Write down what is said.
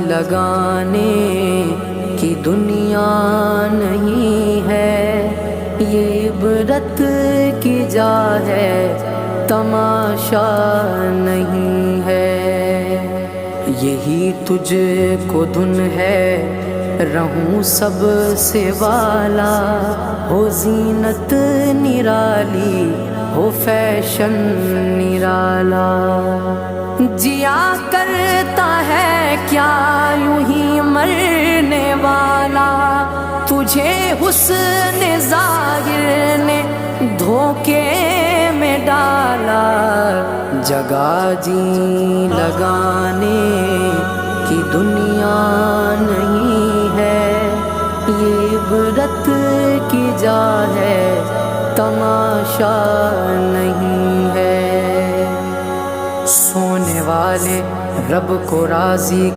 لگانے کی دنیا نہیں ہے، یہ عبرت کی جا ہے، تماشا نہیں ہے۔ یہی تجھ کو دھن ہے، رہوں سب سے والا، ہو زینت نرالی، ہو فیشن نرالا۔ جیا کرتا ہے کیا یوں ہی مرنے والا، تجھے حسن ظاہر نے دھوکے میں ڈالا۔ جگہ جی لگانے کی دنیا نہیں ہے، یہ عبرت کی جا ہے، تماشا نہیں ہے۔ سونے والے رب کو راضی